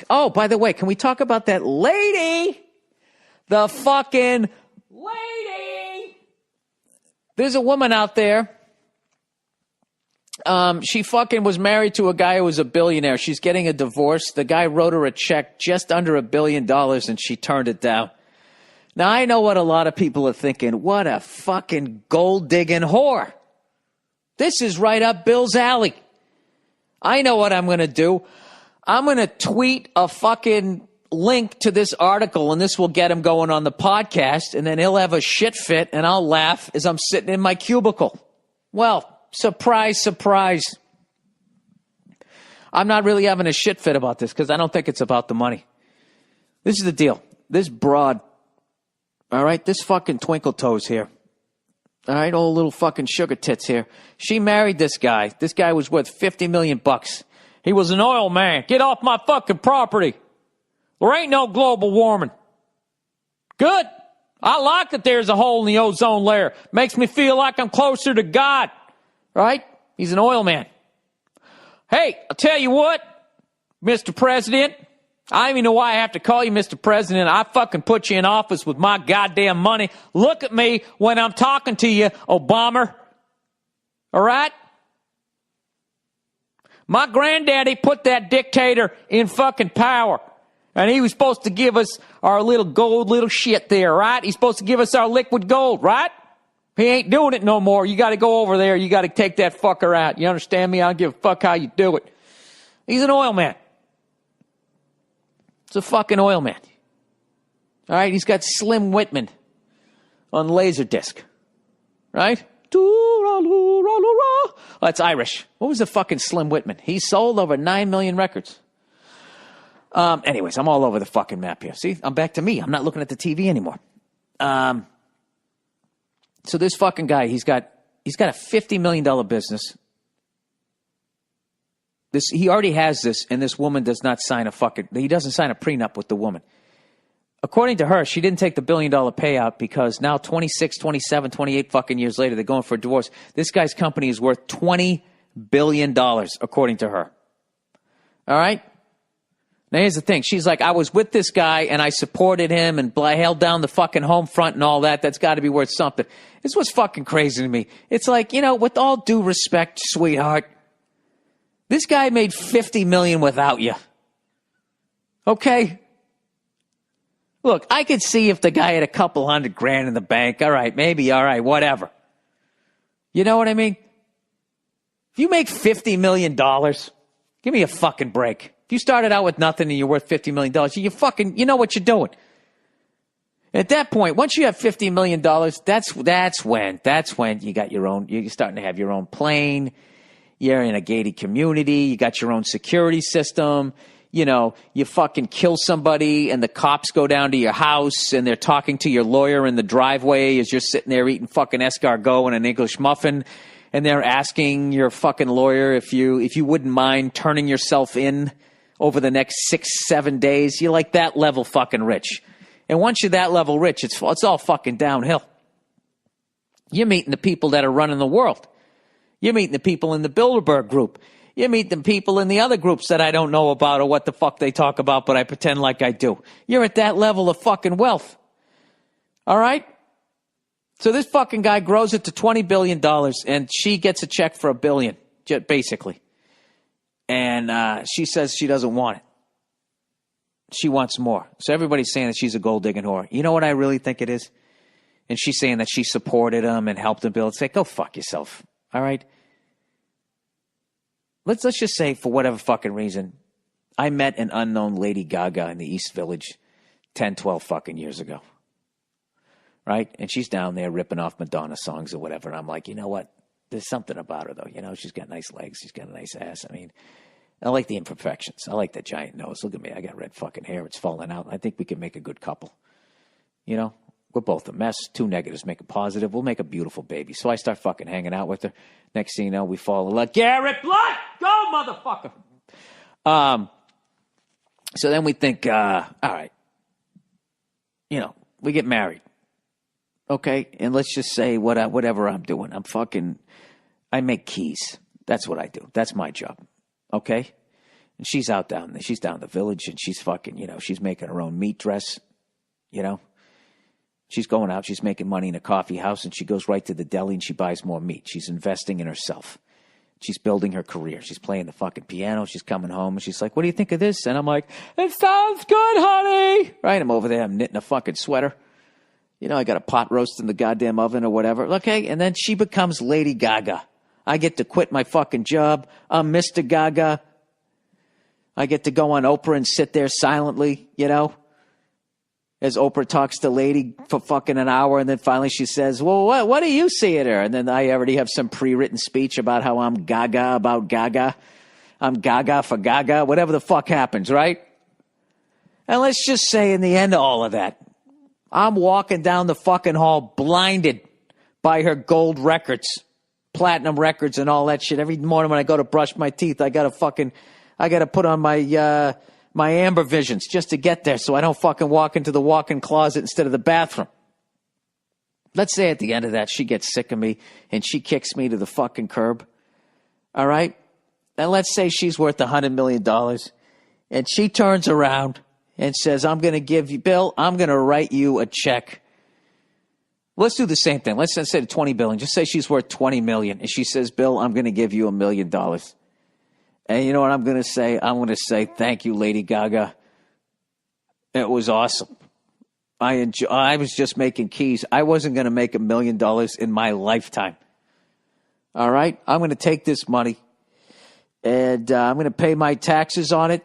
Oh, by the way, can we talk about that lady? The fucking lady. There's a woman out there. She fucking was married to a guy who was a billionaire. She's getting a divorce. The guy wrote her a check just under $1 billion and she turned it down. Now, I know what a lot of people are thinking. What a fucking gold-digging whore. This is right up Bill's alley. I know what I'm going to do. I'm going to tweet a fucking link to this article, and this will get him going on the podcast, and then he'll have a shit fit, and I'll laugh as I'm sitting in my cubicle. Well, surprise, surprise. I'm not really having a shit fit about this because I don't think it's about the money. This is the deal. This broad, all right, this fucking twinkle toes here, all right, old little fucking sugar tits here. She married this guy. This guy was worth $50 million. He was an oil man. Get off my fucking property. There ain't no global warming. Good. I like that there's a hole in the ozone layer. Makes me feel like I'm closer to God. Right? He's an oil man. Hey, I'll tell you what, Mr. President. I don't even know why I have to call you Mr. President. I fucking put you in office with my goddamn money. Look at me when I'm talking to you, Obama. All right? My granddaddy put that dictator in fucking power. And he was supposed to give us our little gold little shit there, right? He's supposed to give us our liquid gold, right? He ain't doing it no more. You got to go over there. You got to take that fucker out. You understand me? I don't give a fuck how you do it. He's an oil man. It's a fucking oil man. All right? He's got Slim Whitman on Laserdisc. Right? Oh, that's Irish. What was the fucking Slim Whitman? He sold over 9 million records. Anyways, I'm all over the fucking map here. See, I'm back to me. I'm not looking at the TV anymore. So this fucking guy, he's got a $50 million business. He already has this, and this woman does not sign he doesn't sign a prenup with the woman. According to her, she didn't take the $1 billion payout because now 26, 27, 28 fucking years later, they're going for a divorce. This guy's company is worth $20 billion, according to her. All right? Now, here's the thing. She's like, I was with this guy, and I supported him, and I held down the fucking home front and all that. That's got to be worth something. This was fucking crazy to me. It's like, with all due respect, sweetheart, this guy made $50 million without you. Okay? Look, I could see if the guy had a couple $100,000 in the bank. All right, maybe, all right, whatever. You know what I mean? If you make $50 million, give me a fucking break. If you started out with nothing and you're worth $50 million, you know what you're doing. At that point, once you have $50 million, that's when you got you're starting to have your own plane. You're in a gated community. You got your own security system. You fucking kill somebody and the cops go down to your house and they're talking to your lawyer in the driveway as you're sitting there eating fucking escargot and an English muffin. And they're asking your fucking lawyer if you wouldn't mind turning yourself in over the next 6-7 days. You're like that level fucking rich. And once you're that level rich, it's all fucking downhill. You're meeting the people that are running the world. You're meeting the people in the Bilderberg group. You meet the people in the other groups that I don't know about or what the fuck they talk about, but I pretend like I do. You're at that level of fucking wealth. All right? So this fucking guy grows it to $20 billion, and she gets a check for $1 billion, basically. And she says she doesn't want it. She wants more. So everybody's saying that she's a gold-digging whore. You know what I really think it is? And she's saying that she supported him and helped him build. Say, go fuck yourself. All right? Let's just say, for whatever fucking reason, I met an unknown Lady Gaga in the East Village 10, 12 fucking years ago. Right? And she's down there ripping off Madonna songs or whatever. And I'm like, you know what? There's something about her, though. She's got nice legs. She's got a nice ass. I mean, I like the imperfections. I like the giant nose. Look at me. I got red fucking hair. It's falling out. I think we can make a good couple. We're both a mess. 2 negatives make a positive. We'll make a beautiful baby. So I start fucking hanging out with her. Next thing you know, we fall in love. Garrett Blood! Go, motherfucker! So then we think, all right. We get married. Okay? And let's just say whatever I'm doing. I make keys. That's what I do. That's my job. Okay? And she's down in the village, and she's fucking, she's making her own meat dress, She's going out, she's making money in a coffee house, and she goes right to the deli and she buys more meat. She's investing in herself. She's building her career. She's playing the fucking piano. She's coming home, and she's like, what do you think of this? And I'm like, it sounds good, honey. Right? I'm over there. I'm knitting a fucking sweater. I got a pot roast in the goddamn oven or whatever. Okay, and then she becomes Lady Gaga. I get to quit my fucking job. I'm Mr. Gaga. I get to go on Oprah and sit there silently, as Oprah talks to Lady for fucking an hour, and then finally she says, well, what do you see in her? And then I already have some pre-written speech about how I'm Gaga about Gaga. I'm Gaga for Gaga, whatever the fuck happens, right? And let's just say in the end of all of that, I'm walking down the fucking hall blinded by her gold records, platinum records and all that shit. Every morning when I go to brush my teeth, I got to put on my amber visions just to get there so I don't fucking walk into the walk-in closet instead of the bathroom. Let's say at the end of that, she gets sick of me and she kicks me to the fucking curb. All right? And let's say she's worth $100 million and she turns around and says, I'm going to give you, Bill, I'm going to write you a check. Let's do the same thing. Let's say $20 billion. Just say she's worth $20 million. And she says, Bill, I'm going to give you $1 million. And you know what I'm going to say? I'm going to say, thank you, Lady Gaga. It was awesome. I was just making keys. I wasn't going to make $1 million in my lifetime. All right? I'm going to take this money, and I'm going to pay my taxes on it.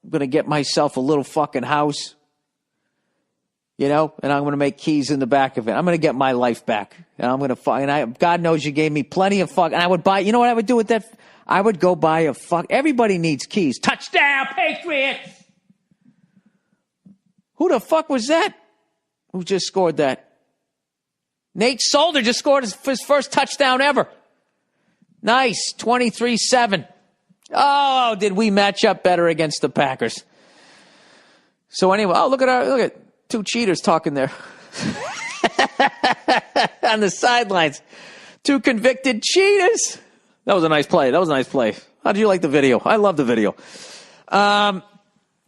I'm going to get myself a little fucking house, and I'm going to make keys in the back of it. I'm going to get my life back. And I'm going to God knows you gave me plenty of fuck. And I would buy, you know what I would do with that? I would go buy everybody needs keys. Touchdown, Patriots! Who the fuck was that? Who just scored that? Nate Solder just scored his first touchdown ever. Nice, 23-7. Oh, did we match up better against the Packers? So anyway, look at two cheaters talking there on the sidelines. Two convicted cheaters. That was a nice play. How did you like the video? I love the video.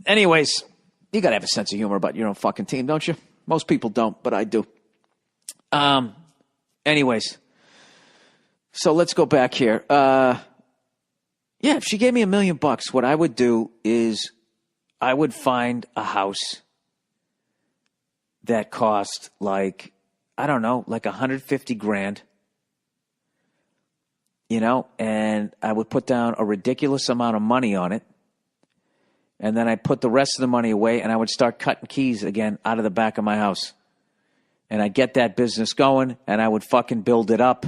Anyways, you got to have a sense of humor about your own fucking team, don't you? Most people don't, but I do. Anyways, so let's go back here. If she gave me $1 million, what I would do is I would find a house that cost like $150,000. And I would put down a ridiculous amount of money on it. And then I'd put the rest of the money away and I would start cutting keys again out of the back of my house. And I'd get that business going and I would fucking build it up.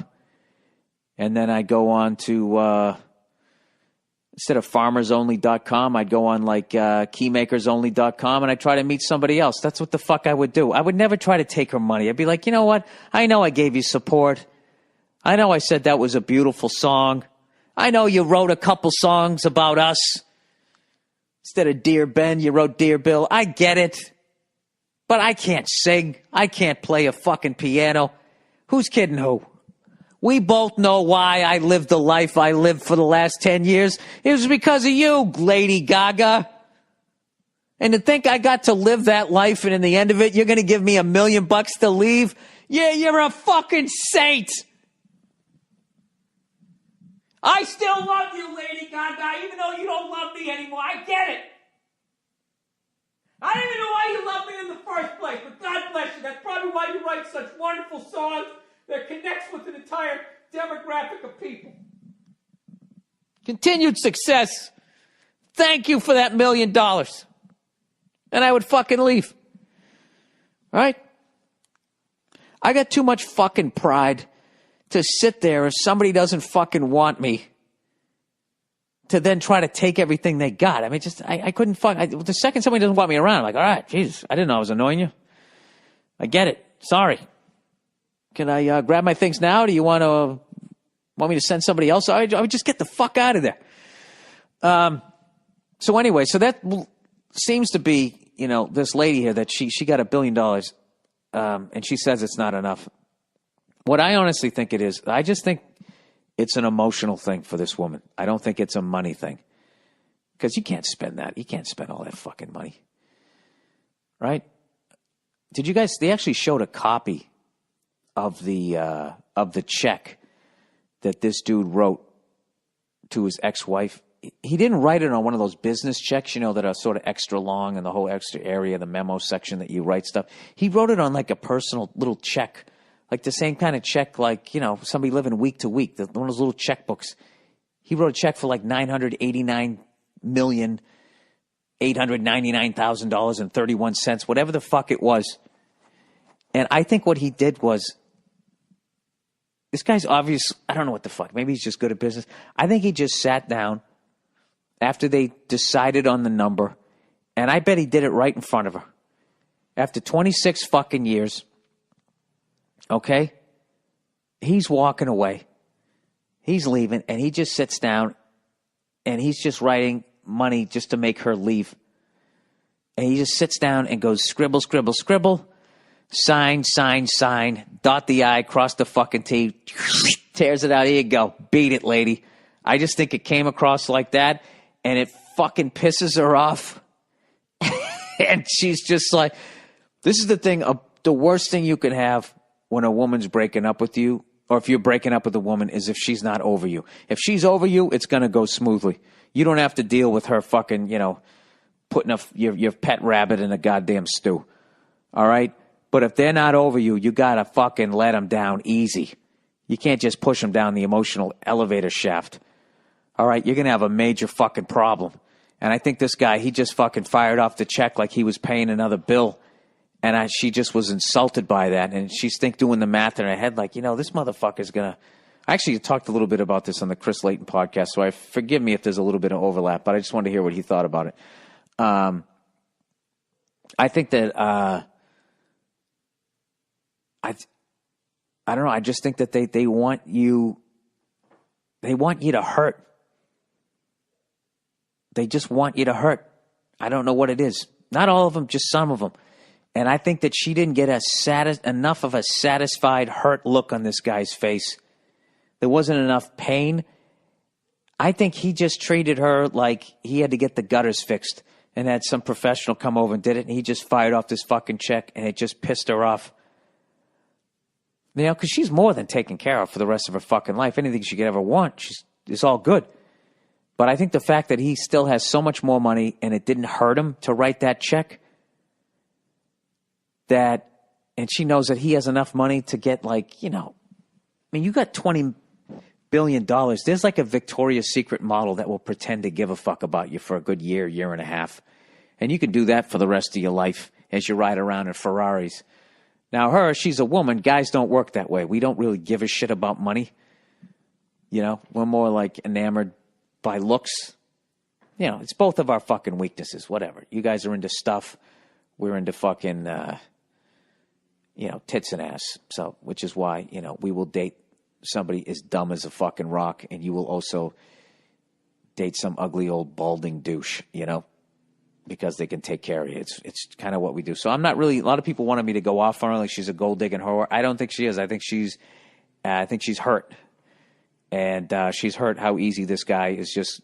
And then I'd go on to, instead of farmersonly.com, I'd go on like keymakersonly.com and I'd try to meet somebody else. That's what the fuck I would do. I would never try to take her money. I'd be like, you know what? I know I gave you support. I know I said that was a beautiful song. I know you wrote a couple songs about us. Instead of Dear Ben, you wrote Dear Bill. I get it. But I can't sing. I can't play a fucking piano. Who's kidding who? We both know why I lived the life I lived for the last 10 years. It was because of you, Lady Gaga. And to think I got to live that life and in the end of it, you're going to give me $1 million to leave? Yeah, you're a fucking saint. I still love you, Lady Gaga, even though you don't love me anymore. I get it. I don't even know why you love me in the first place, but God bless you. That's probably why you write such wonderful songs that connects with an entire demographic of people. Continued success. Thank you for that $1 million. And I would fucking leave. Right? I got too much fucking pride to sit there if somebody doesn't fucking want me to then try to take everything they got. I mean, I couldn't the second somebody doesn't want me around, I'm like, all right, Jesus, I didn't know I was annoying you. I get it. Sorry. Can I grab my things now? Do you want me to send somebody else? I would just get the fuck out of there. So anyway, so that seems to be, this lady here that she got $1 billion, and she says it's not enough. What I honestly think it is, I just think it's an emotional thing for this woman. I don't think it's a money thing. Because you can't spend that. You can't spend all that fucking money. Right? Did you guys, they actually showed a copy of the check that this dude wrote to his ex-wife. He didn't write it on one of those business checks, you know, that are sort of extra long and the whole extra area, the memo section that you write stuff. He wrote it on like a personal little check, like the same kind of check like, you know, somebody living week to week, one of those little checkbooks. He wrote a check for like $989,899,031, whatever the fuck it was. And I think what he did was, this guy's obvious, I don't know what the fuck, maybe he's just good at business. I think he just sat down after they decided on the number, and I bet he did it right in front of her. After 26 fucking years, okay, he's walking away. He's leaving, and he just sits down, and he's just writing money just to make her leave. And he just sits down and goes scribble, scribble, scribble, sign, sign, sign, dot the I, cross the fucking T, tears it out. Here you go. Beat it, lady. I just think it came across like that, and it fucking pisses her off. And she's just like, this is the thing, the worst thing you can have when a woman's breaking up with you, or if you're breaking up with a woman, is if she's not over you. If she's over you, it's going to go smoothly. You don't have to deal with her fucking, you know, putting your pet rabbit in a goddamn stew. All right? But if they're not over you, you got to fucking let them down easy. You can't just push them down the emotional elevator shaft. All right? You're going to have a major fucking problem. And I think this guy, he just fucking fired off the check like he was paying another bill. And she just was insulted by that. And she's doing the math in her head like, you know, this motherfucker's going to... I actually talked a little bit about this on the Chris Layton podcast, so forgive me if there's a little bit of overlap, but I just wanted to hear what he thought about it. I think that... I don't know. I just think that they want you... They want you to hurt. They just want you to hurt. I don't know what it is. Not all of them, just some of them. And I think that she didn't get enough of a satisfied, hurt look on this guy's face. There wasn't enough pain. I think he just treated her like he had to get the gutters fixed and had some professional come over and did it, and he just fired off this fucking check, and it just pissed her off. You know, because she's more than taken care of for the rest of her fucking life. Anything she could ever want, it's all good. But I think the fact that he still has so much more money and it didn't hurt him to write that check, and she knows that he has enough money to get, like, you know, I mean, you got $20 billion. There's like a Victoria's Secret model that will pretend to give a fuck about you for a good year, year and a half. And you can do that for the rest of your life as you ride around in Ferraris. Now, she's a woman. Guys don't work that way. We don't really give a shit about money. You know, we're more like enamored by looks. You know, it's both of our fucking weaknesses, whatever. You guys are into stuff. We're into fucking, tits and ass. So, which is why, you know, we will date somebody as dumb as a fucking rock, and you will also date some ugly old balding douche, you know, because they can take care of you. It's kind of what we do. So I'm not really, a lot of people wanted me to go off on her like she's a gold digging whore. I don't think she is. I think she's hurt. And she's hurt how easy this guy is just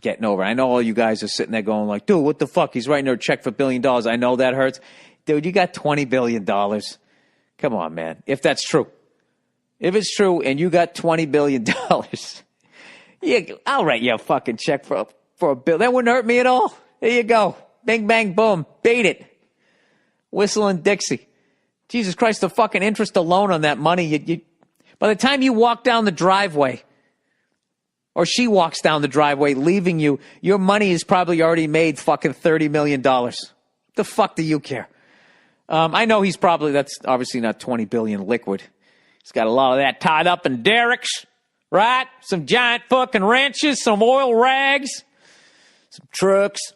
getting over. I know all you guys are sitting there going like, dude, what the fuck? He's writing her a check for $1 billion. I know that hurts. Dude, you got $20 billion. Come on, man. If that's true. If it's true and you got $20 billion, yeah, I'll write you a fucking check for a bill. That wouldn't hurt me at all. There you go. Bing, bang, boom. Beat it. Whistling Dixie. Jesus Christ, the fucking interest alone on that money, by the time you walk down the driveway, or she walks down the driveway leaving you, your money is probably already made fucking $30 million. The fuck do you care? I know that's obviously not 20 billion liquid. He's got a lot of that tied up in derricks, right? Some giant fucking wrenches, some oil rags, some trucks.